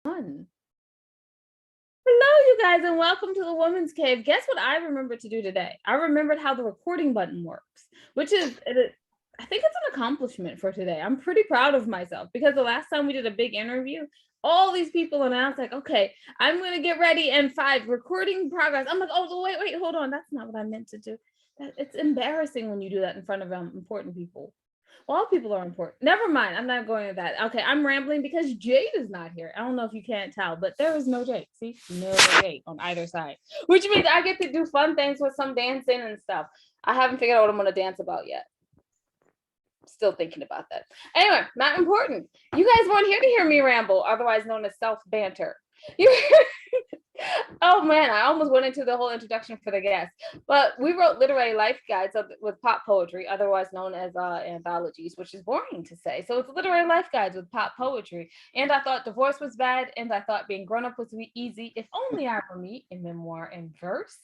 Hello, you guys, and welcome to the Woman's Cave. Guess what I remembered to do today? I remembered how the recording button works, which is, I think it's an accomplishment for today. I'm pretty proud of myself because the last time we did a big interview, all these people announced, like, okay, I'm going to get ready and 5, recording progress. I'm like, oh, wait, hold on. That's not what I meant to do. It's embarrassing when you do that in front of important people. All people are important. Never mind. I'm not going to that. Okay, I'm rambling because Jade is not here. I don't know if you can't tell, but there is no Jade. See, no Jade on either side, which means I get to do fun things with some dancing and stuff. I haven't figured out what I'm going to dance about yet. Still thinking about that. Anyway, not important. You guys weren't here to hear me ramble, otherwise known as self banter. Oh man, I almost went into the whole introduction for the guest. But we wrote literary life guides with pop poetry, otherwise known as anthologies, which is boring to say. So it's literary life guides with pop poetry. And I thought divorce was bad, and I thought being grown up was easy. If only I were me, in memoir and verse.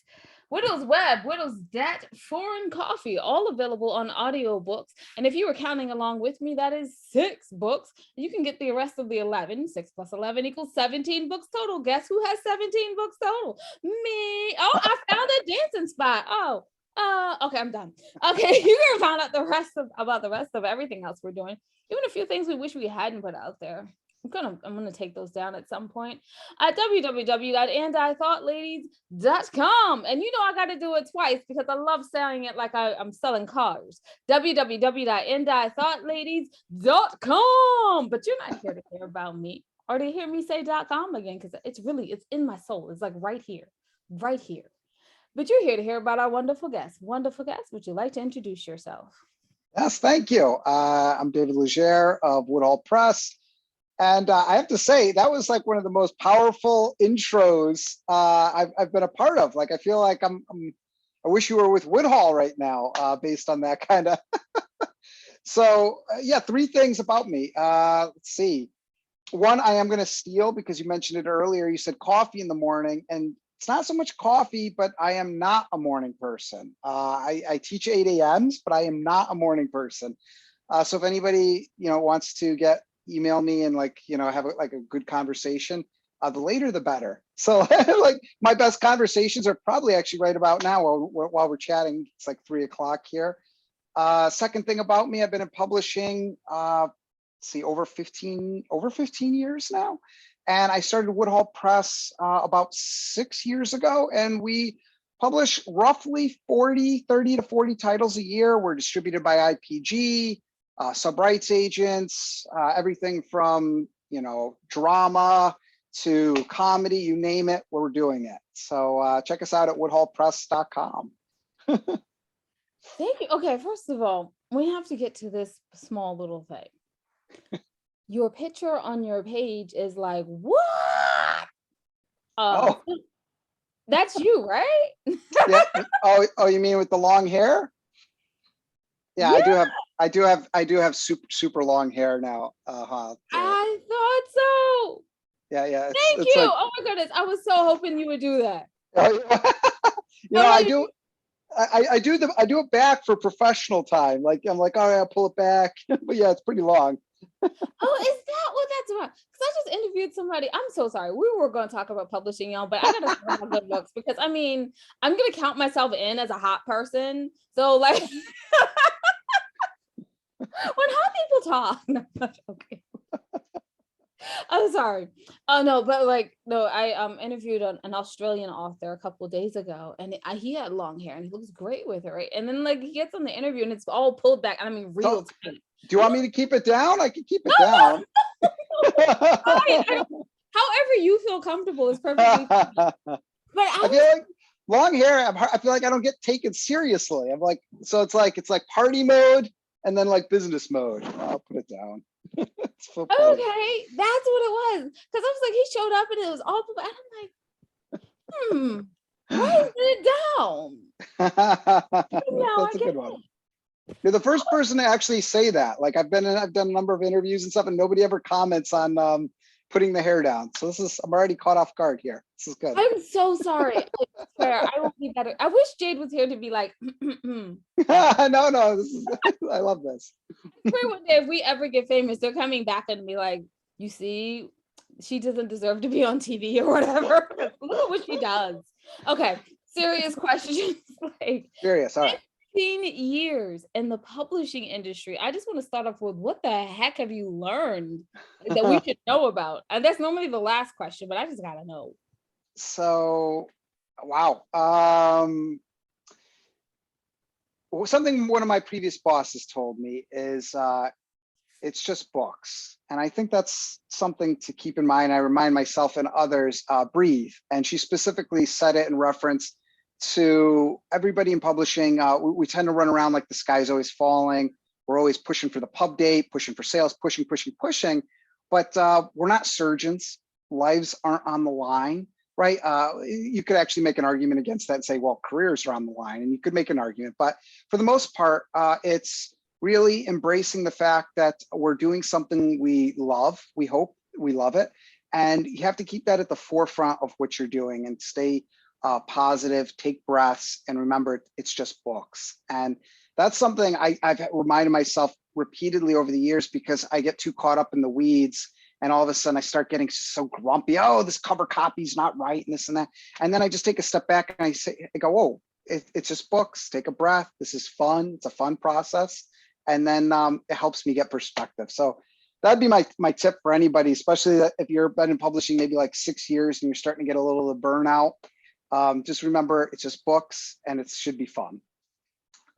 Widow's Web, Widow's Debt, Foreign Coffee, all available on audiobooks. And if you were counting along with me, that is 6 books. You can get the rest of the 11. 6 plus 11 equals 17 books total. Guess who has 17 books total? Me. Oh, I found a dancing spot. Okay, I'm done. Okay, you can find out about the rest of everything else we're doing. Even a few things we wish we hadn't put out there. I'm gonna take those down at some point at www.andithoughladies.com. And you know I gotta do it twice because I love saying it like I'm selling cars. www.andithoughladies.com. But you're not here to hear about me or to hear me say .com again, because it's in my soul. It's like right here. But you're here to hear about our wonderful guest. Would you like to introduce yourself? Yes, thank you. I'm David LeGere of Woodhall Press. And I have to say, that was like one of the most powerful intros I've been a part of. Like, I feel like I wish you were with Woodhall right now, based on that kind of. So, yeah, 3 things about me. Let's see. One, I am going to steal because you mentioned it earlier. You said coffee in the morning, and it's not so much coffee, but I am not a morning person. I teach 8 a.m.s, but I am not a morning person. So if anybody, wants to email me and have a good conversation, the later the better. So like my best conversations are probably actually right about now while we're chatting. It's like 3 o'clock here. Second thing about me, I've been in publishing over 15 years now, and I started Woodhall Press about 6 years ago, and we publish roughly 30 to 40 titles a year. We're distributed by IPG, sub-rights agents, everything from drama to comedy, you name it, we're doing it. So check us out at woodhallpress.com. Thank you. Okay, first of all, we have to get to this small little thing. Your picture on your page is like, what? That's you, right? Yeah. Oh, you mean with the long hair? Yeah, yeah. I do have super long hair now. I thought so. Yeah. Thank you. Like, oh my goodness, I was so hoping you would do that. I do it back for professional time. Like I'm like, all right, I'll pull it back. But yeah, it's pretty long. Oh, is that what that's about? Because I just interviewed somebody. I'm so sorry. We were going to talk about publishing, y'all, but I gotta say my good looks because I'm gonna count myself in as a hot person. So like when hot people talk, no, okay. I'm sorry. Oh no, but I interviewed an Australian author a couple of days ago, and he had long hair and he looks great with it, right? And then he gets on the interview and it's all pulled back, and I mean real tight. Do you want me to keep it down? I can keep it down. However you feel comfortable is perfectly fine. But I feel like long hair, I feel like I don't get taken seriously. I'm like, so it's like party mode and then like business mode. I'll put it down. Okay, that's what it was. Because I was like, he showed up and it was all, and I'm like, why is it down? That's a good one. You're the first person to actually say that. Like I've done a number of interviews and stuff, and nobody ever comments on putting the hair down. So I'm already caught off guard here. This is good. I'm so sorry. I swear I will be better. I wish Jade was here to be like, No, I love this. I swear one day if we ever get famous, they're coming back and be like, you see, she doesn't deserve to be on TV or whatever. Look at what she does. Okay, serious questions. Like, Serious. All right. 15 years in the publishing industry. I just want to start off with, what the heck have you learned that we should know about? And that's normally the last question, but I just gotta know. So, wow. Something one of my previous bosses told me is it's just books. And I think that's something to keep in mind. I remind myself and others, breathe. And she specifically said it in reference to everybody in publishing. We tend to run around like the sky is always falling. We're always pushing for the pub date, pushing for sales, pushing. But we're not surgeons. Lives aren't on the line, right? You could actually make an argument against that and say, well, careers are on the line, and you could make an argument. But for the most part, it's really embracing the fact that we're doing something we love. We hope we love it. And you have to keep that at the forefront of what you're doing and stay positive, take breaths, and remember it's just books. And that's something I've reminded myself repeatedly over the years, because I get too caught up in the weeds, and all of a sudden I start getting so grumpy. Oh, this cover copy's not right, and this and that. And then I just take a step back and I go, whoa, it's just books. Take a breath. This is fun. It's a fun process. And then it helps me get perspective. So that'd be my tip for anybody, especially if you've been in publishing maybe like 6 years and you're starting to get a little of the burnout. Just remember, it's just books, and it should be fun.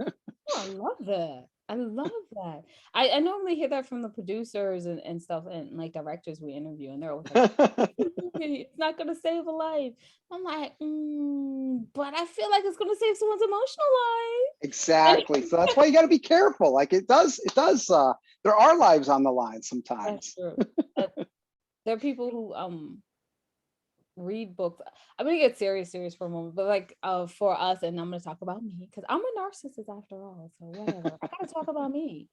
Oh, I love that. I love that. I normally hear that from the producers and stuff, and like directors we interview, and they're always like, it's not going to save a life. I'm like, but I feel like it's going to save someone's emotional life. Exactly. So that's why you got to be careful. Like it does. There are lives on the line sometimes. That's true. There are people who read books. I'm gonna get serious for a moment, but like for us, and I'm gonna talk about me because I'm a narcissist after all, so whatever. I gotta talk about me.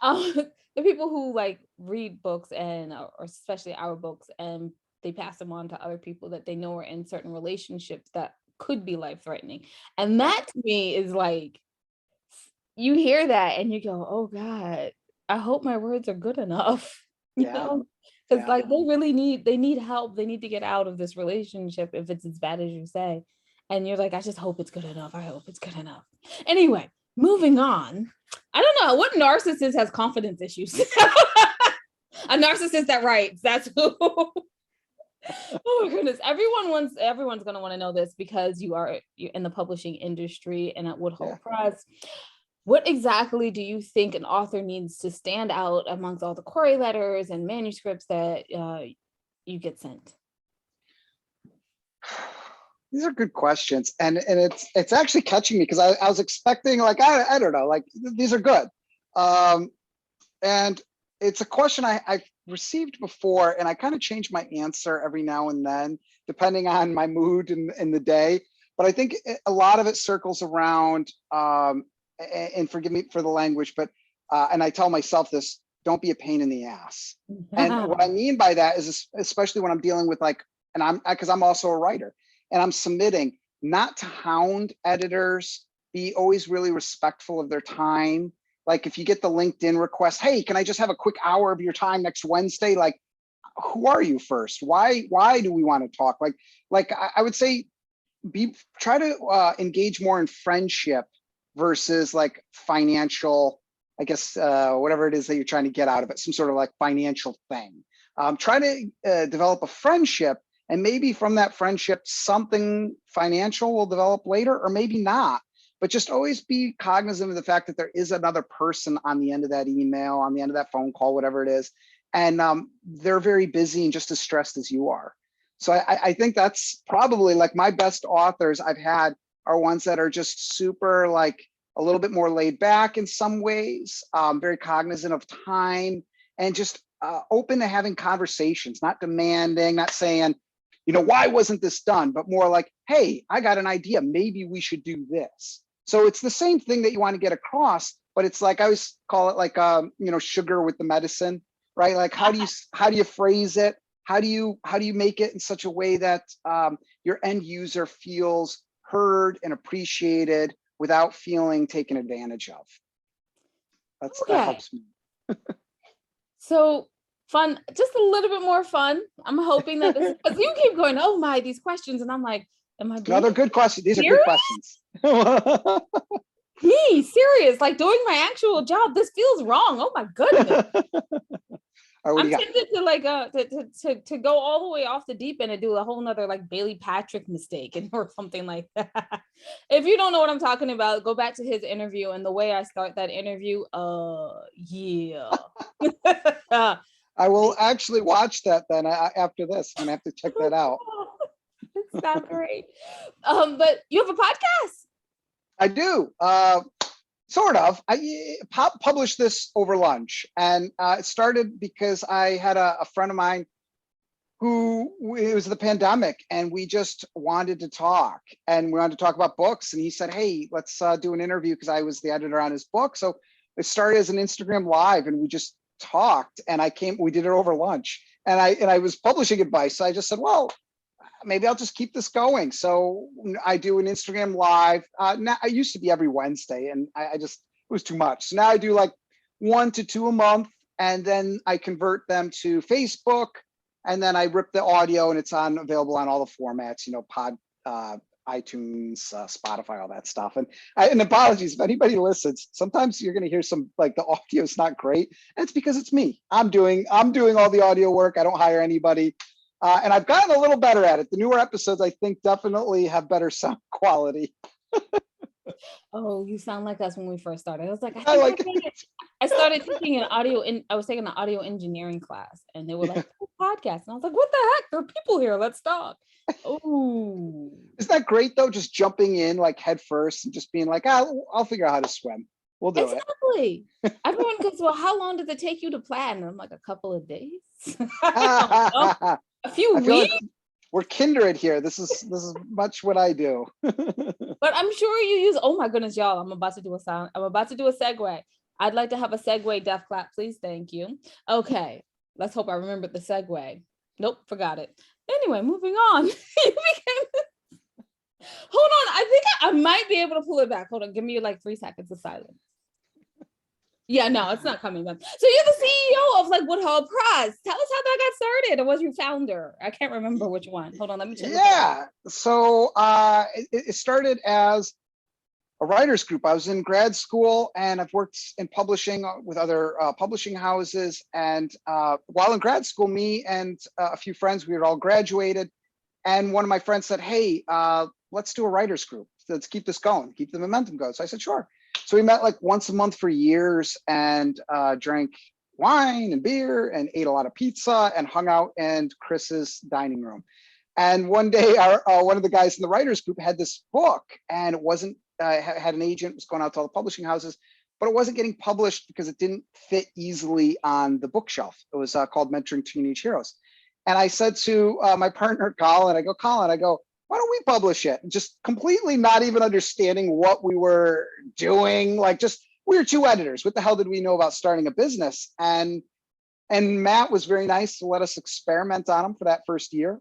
The people who like read books, and or especially our books, and they pass them on to other people that they know are in certain relationships that could be life threatening. And that to me is like, you hear that and you go, oh God, I hope my words are good enough. You Yeah. know, because Yeah. like they need help. They need to get out of this relationship if it's as bad as you say. And you're like, I just hope it's good enough. I hope it's good enough. Anyway, moving on. I don't know what narcissist has confidence issues. A narcissist that writes. That's who. Oh my goodness. Everyone's gonna want to know this because you're in the publishing industry and at Woodhull Press. What exactly do you think an author needs to stand out amongst all the query letters and manuscripts that you get sent? These are good questions, and it's actually catching me because I was expecting, like, I don't know, like these are good, and it's a question I've received before, and I kind of change my answer every now and then depending on my mood in the day. But I think a lot of it circles around. And forgive me for the language, but and I tell myself this: don't be a pain in the ass. And what I mean by that is, especially when I'm dealing with because I'm also a writer and I'm submitting, not to hound editors, be always really respectful of their time. Like if you get the LinkedIn request, hey, can I just have a quick hour of your time next Wednesday? Like, who are you first? Why do we want to talk? Like I would say, try to engage more in friendship versus like financial, I guess, whatever it is that you're trying to get out of it, some sort of like financial thing. Try to develop a friendship, and maybe from that friendship, something financial will develop later, or maybe not. But just always be cognizant of the fact that there is another person on the end of that email, on the end of that phone call, whatever it is. And they're very busy and just as stressed as you are. So I think that's probably like my best authors I've had are ones that are just super, like a little bit more laid back in some ways, very cognizant of time, and just open to having conversations, not demanding, not saying, why wasn't this done, but more like, hey, I got an idea, maybe we should do this. So it's the same thing that you want to get across, but it's like, I always call it like, sugar with the medicine, right? Like, how do you phrase it? How do you make it in such a way that your end user feels heard and appreciated without feeling taken advantage of? That helps me. So fun, just a little bit more fun. I'm hoping that this, because you keep going, oh my, these questions, and I'm like, am I being No, they're good questions. These are good questions. me serious? Like doing my actual job, this feels wrong. Oh my goodness. All right, I'm tempted to like to go all the way off the deep end and do a whole nother like Bailey Patrick mistake and or something like that. If you don't know what I'm talking about, go back to his interview and the way I start that interview. Yeah. I will actually watch that then after this. I'm gonna have to check that out. It's not great. But you have a podcast. I do. Sort of. I published this over lunch, and it started because I had a friend of mine who, it was the pandemic, and we just wanted to talk, and we wanted to talk about books. And he said, "Hey, let's do an interview," because I was the editor on his book. So it started as an Instagram live, and we just talked. And we did it over lunch, and I was publishing advice. So I just said, well, maybe I'll just keep this going. So I do an Instagram live. Now, I used to be every Wednesday, and I just, it was too much. So now I do like 1 to 2 a month, and then I convert them to Facebook, and then I rip the audio, and it's available on all the formats, iTunes, Spotify, all that stuff. And apologies if anybody listens. Sometimes you're going to hear some, like, the audio is not great, and it's because it's me. I'm doing all the audio work. I don't hire anybody. And I've gotten a little better at it. The newer episodes, I think, definitely have better sound quality. Oh, you sound like us when we first started. I was like, I started taking I was taking an audio engineering class, and they were like, oh, podcast. And I was like, what the heck? There are people here. Let's talk. Oh. Isn't that great, though? Just jumping in like head first and just being like, I'll figure out how to swim. We'll do it. Everyone goes, well, how long does it take you to plan? And I'm like, a couple of days. A few weeks. Like we're kindred here. This is much what I do. But I'm sure you use, oh my goodness, y'all, I'm about to do a segue. I'd like to have a segue death clap, please. Thank you. Okay, let's hope I remembered the segue. Nope, forgot it. Anyway, moving on. Hold on, I think I might be able to pull it back. Hold on, give me like 3 seconds of silence. Yeah, no, it's not coming up. So you're the CEO of like Woodhull Press. Tell us how that got started, or was you founder? I can't remember which one. Hold on, let me check. Yeah, so it started as a writers group. I was in grad school, and I've worked in publishing with other publishing houses. And while in grad school, me and a few friends, we had all graduated. And one of my friends said, hey, let's do a writers group. Let's keep this going, keep the momentum going. So I said, sure. So we met like once a month for years, and drank wine and beer and ate a lot of pizza and hung out in Chris's dining room. And one day, one of the guys in the writers group had this book, and it wasn't, had an agent, was going out to all the publishing houses, but it wasn't getting published because it didn't fit easily on the bookshelf. It was called Mentoring Teenage Heroes. And I said to my partner, Colin, why don't we publish it? Just completely not even understanding what we were doing. Like, just, we were 2 editors. What the hell did we know about starting a business? And Matt was very nice to let us experiment on him for that first year.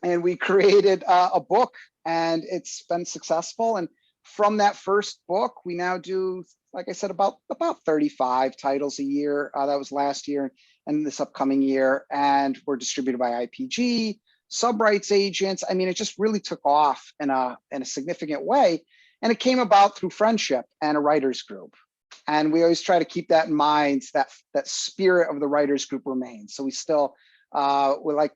And we created a book, and it's been successful. And from that first book, we now do, like I said, about 35 titles a year. That was last year and this upcoming year. And we're distributed by IPG, sub-rights agents. I mean, it just really took off in a significant way. And it came about through friendship and a writers group. And we always try to keep that in mind, that spirit of the writers group remains. So we still, we're like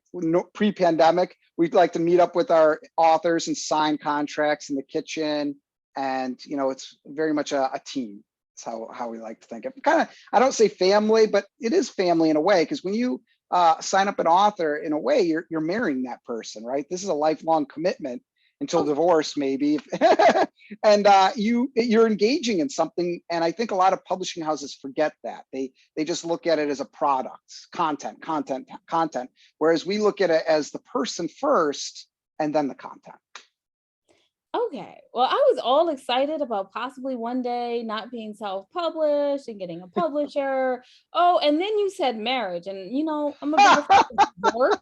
pre-pandemic, we'd like to meet up with our authors and sign contracts in the kitchen. And, it's very much a team. That's how we like to think of it. Kind of, I don't say family, but it is family in a way, because when you sign up an author, in a way, you're marrying that person, right? This is a lifelong commitment until divorce, maybe. And you're engaging in something. And I think a lot of publishing houses forget that. They just look at it as a product, content. Whereas we look at it as the person first and then the content. Okay. Well, I was all excited about possibly one day not being self-published and getting a publisher. Oh, and then you said marriage, and I'm a bigger fan of divorce.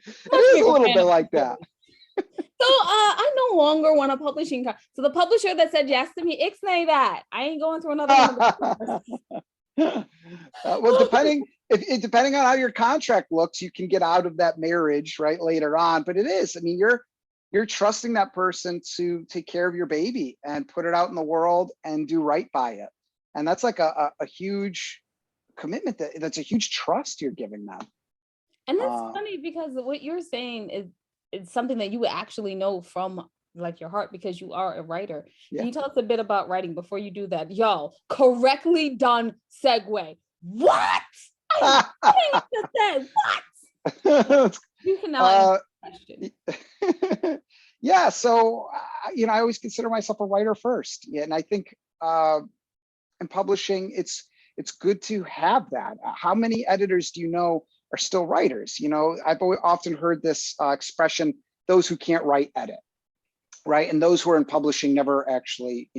It is a little bit like that. So I no longer want a publishing. So the publisher that said yes to me, ixnay that. I ain't going through another one. Well, depending on how your contract looks, you can get out of that marriage right later on. But it is, I mean, you're trusting that person to take care of your baby and put it out in the world and do right by it. And that's like a huge commitment, that's a huge trust you're giving them. And that's funny because what you're saying is something that you actually know from like your heart, because you are a writer. Yeah. Can you tell us a bit about writing before you do that? Yo, correctly done segue. What? I said what? You cannot question. Yeah, so I always consider myself a writer first. Yeah, and I think in publishing, it's good to have that. How many editors do you know are still writers? I've often heard this expression, those who can't write edit, right? And those who are in publishing never actually,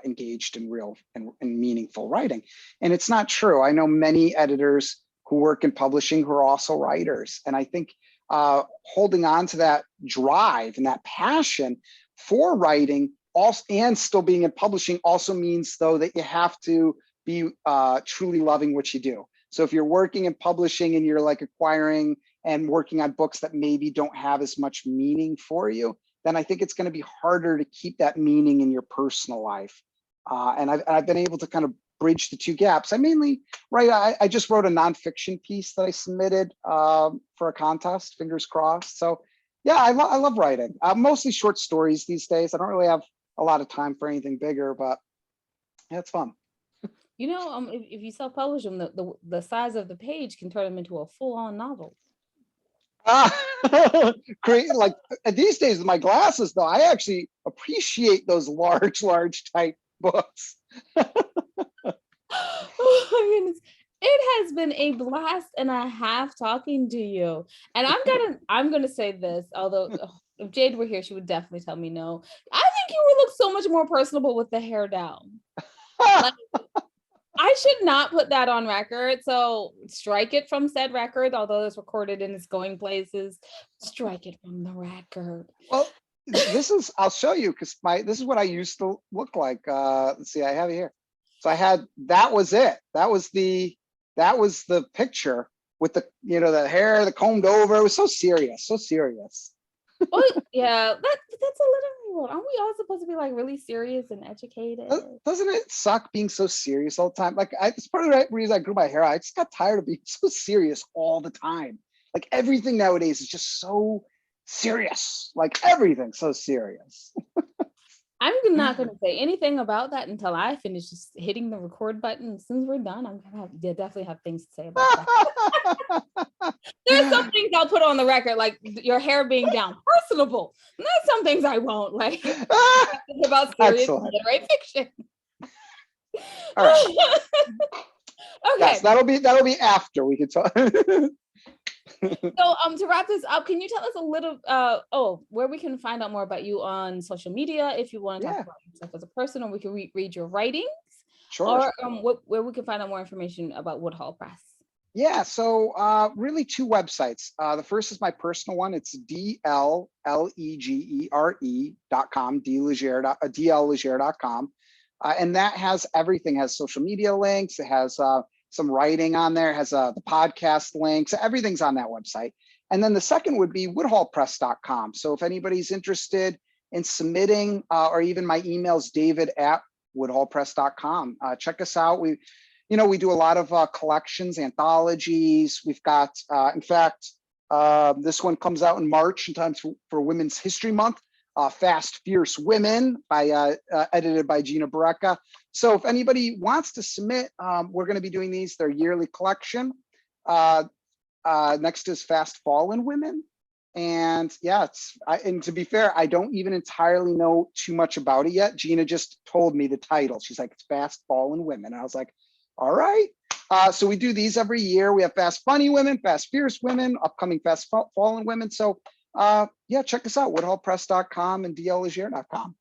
engaged in real and meaningful writing. And it's not true. I know many editors who work in publishing who are also writers. And I think holding on to that drive and that passion for writing also, and still being in publishing, also means though that you have to be truly loving what you do. So if you're working in publishing and you're like acquiring and working on books that maybe don't have as much meaning for you, then I think it's going to be harder to keep that meaning in your personal life. And I've been able to kind of bridge the two gaps. I mainly write, I just wrote a nonfiction piece that I submitted for a contest, fingers crossed. So yeah, I love writing. Mostly short stories these days. I don't really have a lot of time for anything bigger, but yeah, it's fun. If you self-publish them, the size of the page can turn them into a full-on novel. Create like these days with my glasses, though, I actually appreciate those large type books. Oh my goodness. It has been a blast and a half talking to you. And I'm gonna say this, although if Jade were here, she would definitely tell me no. I think you would look so much more personable with the hair down. Like, I should not put that on record. So strike it from said record, although it's recorded and it's going places. Strike it from the record. Well, I'll show you, because this is what I used to look like. Let's see, I have it here. So that was it. That was the picture with the hair, the combed over. It was so serious. Well, yeah, that's a little. Aren't we all supposed to be like really serious and educated? Doesn't it suck being so serious all the time? Like, it's part of the reason I grew my hair out. I just got tired of being so serious all the time. Like, everything nowadays is just so serious. Like, everything's so serious. I'm not going to say anything about that until I finish just hitting the record button. As soon as we're done, I'm going to definitely have things to say about that. There's some things I'll put on the record, like your hair being down, personable. And there's some things I won't, like about serious literary fiction. All right. Okay. Yes, that'll be after we can talk. So to wrap this up, can you tell us a little where we can find out more about you on social media, if you want to talk about yourself as a person, or we can read your writings? Sure. Or where we can find out more information about Woodhull Press? Yeah, so really two websites. The first is my personal one. It's dlegere.com, dlegere.com. And that has everything. It has social media links. It has some writing on there. It has the podcast links. Everything's on that website. And then the second would be woodhallpress.com. So if anybody's interested in submitting, or even my email's david@woodhallpress.com. Check us out. We do a lot of collections, anthologies. We've got, in fact, this one comes out in March in time for Women's History Month. Fast, Fierce Women, edited by Gina Barreca. So if anybody wants to submit, we're going to be doing these, their yearly collection. Next is Fast Fallen Women. And yeah, and to be fair, I don't even entirely know too much about it yet. Gina just told me the title. She's like, it's Fast Fallen Women. And I was like, all right. So we do these every year. We have Fast Funny Women, Fast Fierce Women, upcoming Fast Fallen Women. So yeah, check us out, woodhallpress.com and dlegere.com.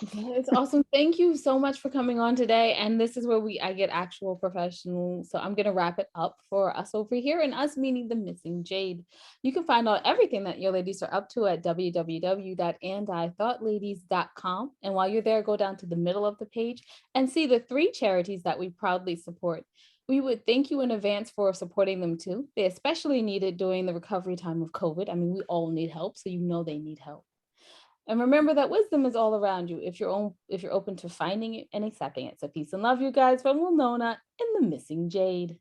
It's awesome. Thank you so much for coming on today. And this is where I get actual professional. So I'm going to wrap it up for us over here, and us meaning the missing Jade. You can find out everything that your ladies are up to at www.andithoughladies.com. And while you're there, go down to the middle of the page and see the 3 charities that we proudly support. We would thank you in advance for supporting them too. They especially need it during the recovery time of COVID. I mean, we all need help, so you know they need help. And remember that wisdom is all around you if you're open to finding it and accepting it. So peace and love, you guys, from Winona and the missing Jade.